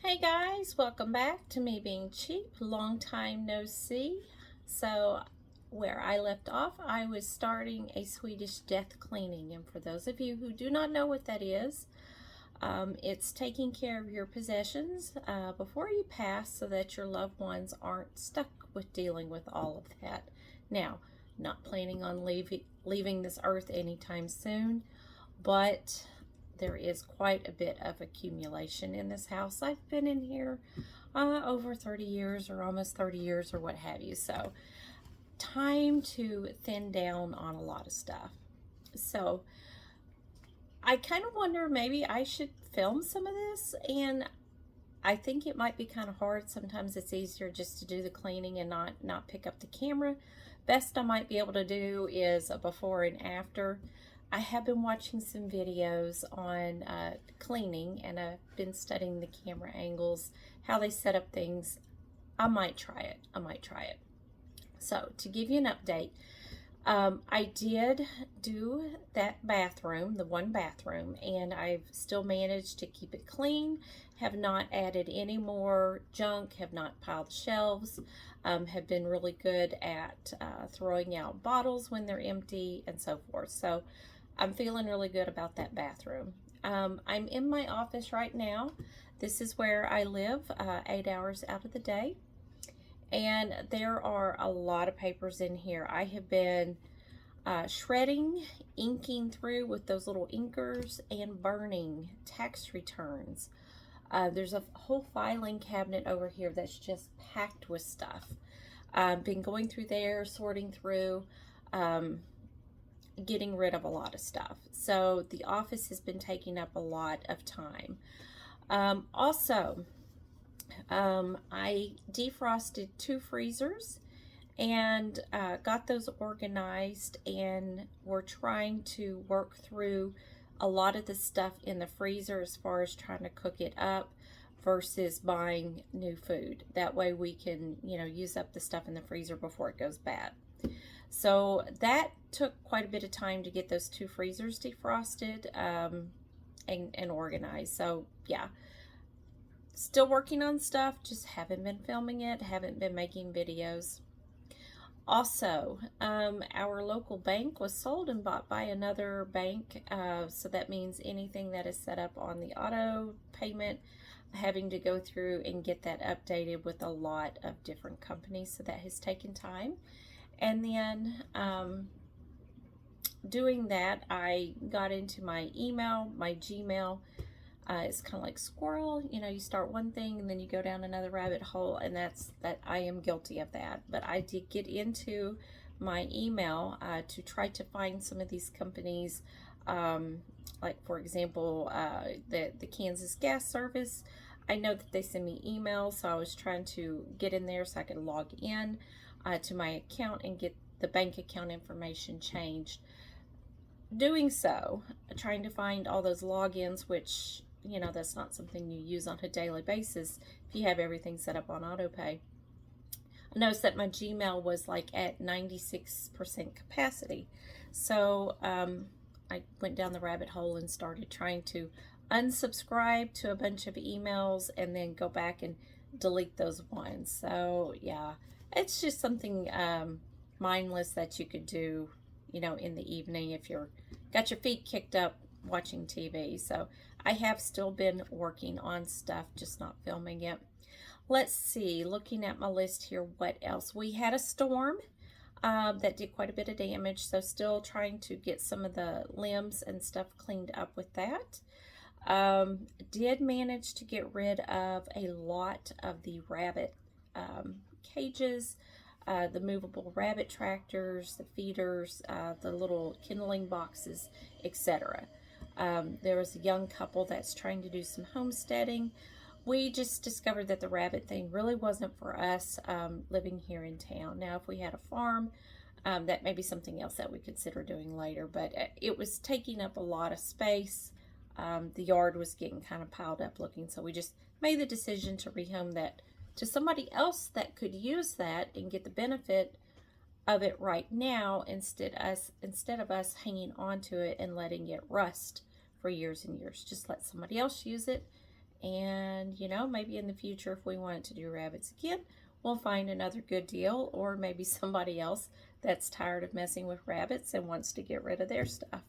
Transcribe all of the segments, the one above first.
Hey guys, welcome back to me being cheap. Long time no see. So, where I left off, I was starting a Swedish death cleaning. And for those of you who do not know what that is, it's taking care of your possessions before you pass so that your loved ones aren't stuck with dealing with all of that. Now, not planning on leaving this earth anytime soon, but there is quite a bit of accumulation in this house. I've been in here over 30 years or almost 30 years or what have you. So time to thin down on a lot of stuff. So I kind of wonder maybe I should film some of this, and I think it might be kind of hard. Sometimes it's easier just to do the cleaning and not pick up the camera. Best I might be able to do is a before and after. I have been watching some videos on cleaning, and I've been studying the camera angles, how they set up things. I might try it. So to give you an update, I did do that bathroom, the one bathroom, and I've still managed to keep it clean, have not added any more junk, have not piled shelves, have been really good at throwing out bottles when they're empty and so forth. So I'm feeling really good about that bathroom. I'm in my office right now. This is where I live 8 hours out of the day. And there are a lot of papers in here. I have been shredding, inking through with those little inkers, and burning tax returns. There's a whole filing cabinet over here that's just packed with stuff. I've been going through there, sorting through, getting rid of a lot of stuff. So the office has been taking up a lot of time. I defrosted 2 freezers and got those organized, and we're trying to work through a lot of the stuff in the freezer as far as trying to cook it up versus buying new food. That way we can, use up the stuff in the freezer before it goes bad. So that took quite a bit of time to get those 2 freezers defrosted and organized. So yeah, still working on stuff, just haven't been filming it, haven't been making videos. Also, our local bank was sold and bought by another bank, so that means anything that is set up on the auto payment, having to go through and get that updated with a lot of different companies, so that has taken time. And then doing that, I got into my email, my Gmail. It's kind of like squirrel, you start one thing and then you go down another rabbit hole, and that I am guilty of that. But I did get into my email to try to find some of these companies, like for example, the Kansas Gas Service. I know that they send me emails, so I was trying to get in there so I could log in to my account and get the bank account information changed. Doing so, trying to find all those logins, which that's not something you use on a daily basis if you have everything set up on autopay. I noticed that my Gmail was like at 96% capacity. So I went down the rabbit hole and started trying to unsubscribe to a bunch of emails and then go back and delete those ones. So yeah, it's just something mindless that you could do, in the evening if you're got your feet kicked up watching TV. So I have still been working on stuff, just not filming it. Let's see, looking at my list here, what else? We had a storm that did quite a bit of damage, so still trying to get some of the limbs and stuff cleaned up with that. Did manage to get rid of a lot of the rabbit cages, the movable rabbit tractors, the feeders, the little kindling boxes, etc. There was a young couple that's trying to do some homesteading. We just discovered that the rabbit thing really wasn't for us living here in town. Now, if we had a farm, that may be something else that we consider doing later, but it was taking up a lot of space. The yard was getting kind of piled up looking, so we just made the decision to rehome that to somebody else that could use that and get the benefit of it right now, instead of us hanging on to it and letting it rust for years and years. Just let somebody else use it And, you know, maybe in the future, if we wanted to do rabbits again, we'll find another good deal, or maybe somebody else that's tired of messing with rabbits and wants to get rid of their stuff.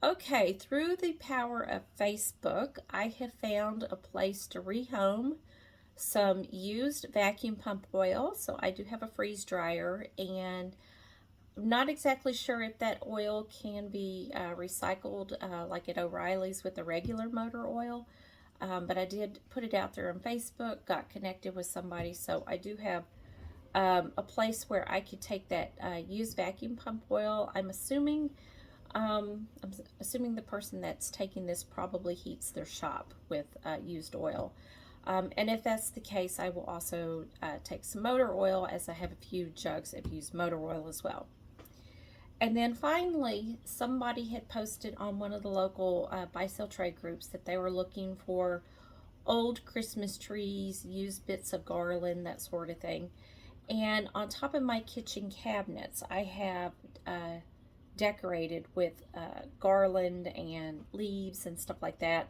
Okay, through the power of Facebook, I have found a place to rehome some used vacuum pump oil. So I do have a freeze dryer, and I'm not exactly sure if that oil can be recycled like at O'Reilly's with the regular motor oil. But I did put it out there on Facebook, got connected with somebody, so I do have a place where I could take that used vacuum pump oil. I'm assuming the person that's taking this probably heats their shop with used oil. And if that's the case, I will also take some motor oil, as I have a few jugs of used motor oil as well. And then finally, somebody had posted on one of the local buy sell trade groups that they were looking for old Christmas trees, used bits of garland, that sort of thing. And on top of my kitchen cabinets, I have decorated with garland and leaves and stuff like that.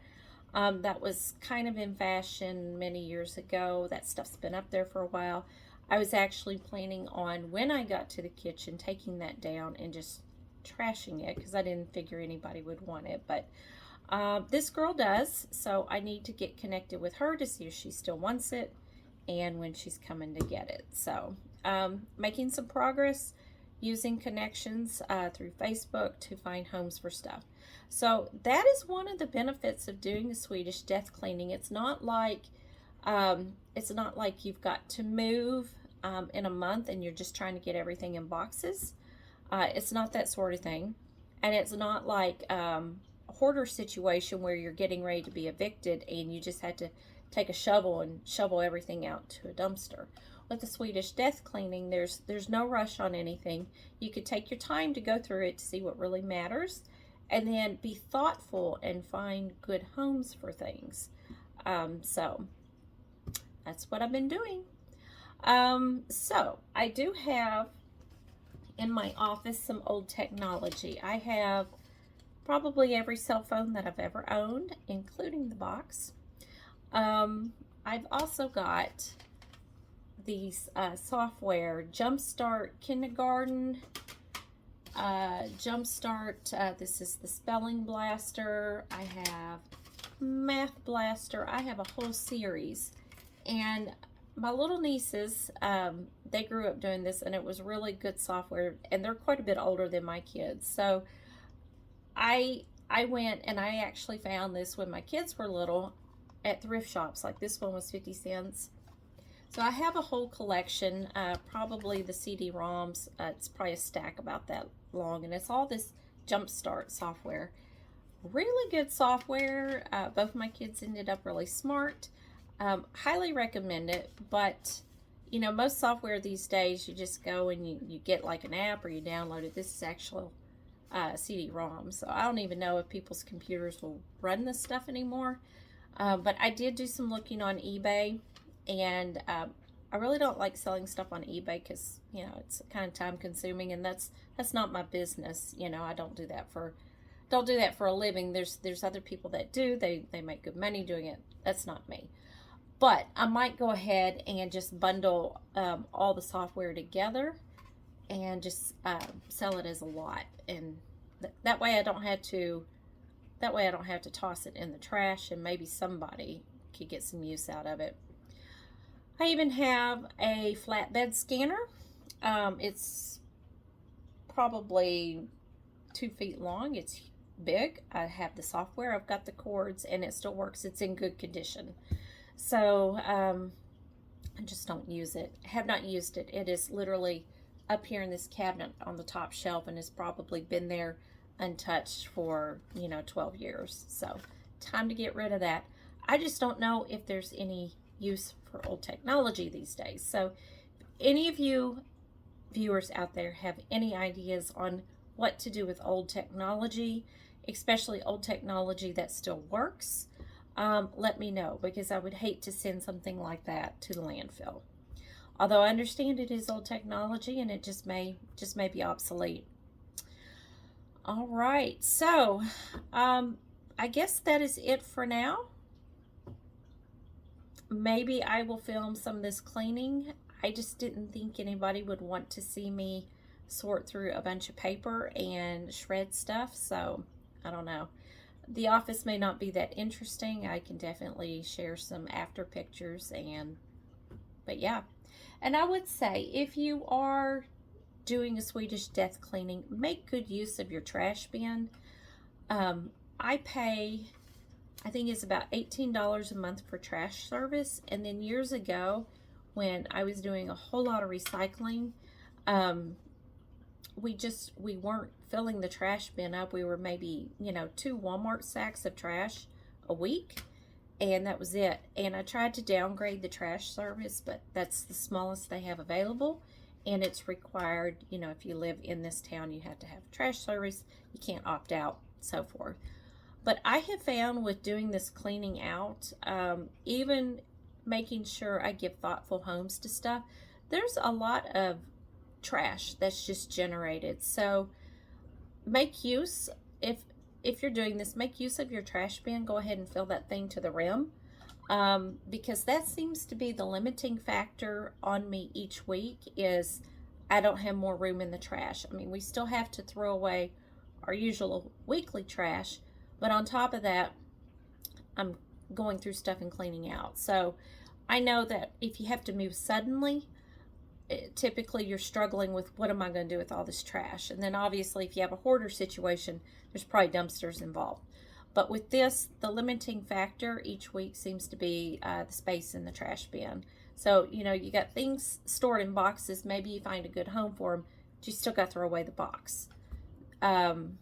That was kind of in fashion many years ago. That stuff's been up there for a while. I was actually planning on, when I got to the kitchen, taking that down and just trashing it, because I didn't figure anybody would want it. But this girl does, so I need to get connected with her to see if she still wants it and when she's coming to get it. So making some progress using connections through Facebook to find homes for stuff. So that is one of the benefits of doing a Swedish death cleaning. It's not like you've got to move in a month and you're just trying to get everything in boxes. It's not that sort of thing. And it's not like a hoarder situation where you're getting ready to be evicted and you just had to take a shovel and shovel everything out to a dumpster. With the Swedish death cleaning, there's no rush on anything. You could take your time to go through it to see what really matters, and then be thoughtful and find good homes for things. So that's what I've been doing. So I do have in my office some old technology. I have probably every cell phone that I've ever owned, including the box. I've also got these software, Jumpstart Kindergarten, Jumpstart, this is the Spelling Blaster, I have Math Blaster, I have a whole series. And my little nieces, they grew up doing this, and it was really good software, and they're quite a bit older than my kids. So I went and I actually found this when my kids were little at thrift shops. Like this one was 50 cents. So I have a whole collection, probably the CD-ROMs, it's probably a stack about that long, and it's all this Jumpstart software. Really good software. Both my kids ended up really smart. Highly recommend it, but you know, most software these days, you just go and you get like an app or you download it. This is actual CD-ROM, so I don't even know if people's computers will run this stuff anymore. But I did do some looking on eBay, and I really don't like selling stuff on eBay because, you know, it's kind of time consuming, and that's not my business. You know, I don't do that for a living. There's other people that do. They make good money doing it. That's not me. But I might go ahead and just bundle all the software together and just sell it as a lot, and that way I don't have to toss it in the trash, and maybe somebody could get some use out of it. I even have a flatbed scanner. It's probably 2 feet long. It's big. I have the software, I've got the cords, and it still works. It's in good condition. So I just don't use it. I have not used it. It is literally up here in this cabinet on the top shelf, and has probably been there untouched for, you know, 12 years. So time to get rid of that. I just don't know if there's any use for old technology these days. So if any of you viewers out there have any ideas on what to do with old technology, especially old technology that still works, let me know, because I would hate to send something like that to the landfill. Although I understand it is old technology and it just may be obsolete. All right, so I guess that is it for now. Maybe I will film some of this cleaning. I just didn't think anybody would want to see me sort through a bunch of paper and shred stuff, so I don't know. The office may not be that interesting. I can definitely share some after pictures, but yeah. And I would say if you are doing a Swedish death cleaning, make good use of your trash bin. I pay, I think it's about $18 a month for trash service. And then years ago, when I was doing a whole lot of recycling, we weren't filling the trash bin up. We were maybe, 2 Walmart sacks of trash a week, and that was it. And I tried to downgrade the trash service, but that's the smallest they have available, and it's required, if you live in this town, you have to have a trash service. You can't opt out, so forth. But I have found with doing this cleaning out, even making sure I give thoughtful homes to stuff, there's a lot of trash that's just generated. So make use, if you're doing this, make use of your trash bin. Go ahead and fill that thing to the rim, because that seems to be the limiting factor on me each week, is I don't have more room in the trash. I mean, we still have to throw away our usual weekly trash, but on top of that, I'm going through stuff and cleaning out. So I know that if you have to move suddenly, typically you're struggling with, what am I going to do with all this trash? And then obviously if you have a hoarder situation, there's probably dumpsters involved. But with this, the limiting factor each week seems to be the space in the trash bin. So, you got things stored in boxes. Maybe you find a good home for them, but you still got to throw away the box. And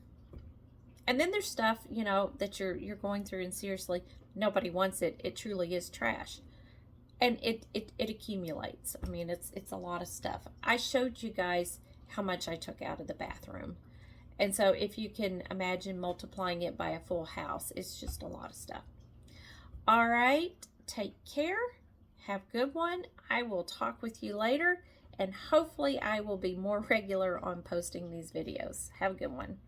then there's stuff, that you're going through, and seriously, nobody wants it. It truly is trash. And it accumulates. I mean, it's a lot of stuff. I showed you guys how much I took out of the bathroom. And so if you can imagine multiplying it by a full house, it's just a lot of stuff. All right, take care. Have a good one. I will talk with you later, and hopefully I will be more regular on posting these videos. Have a good one.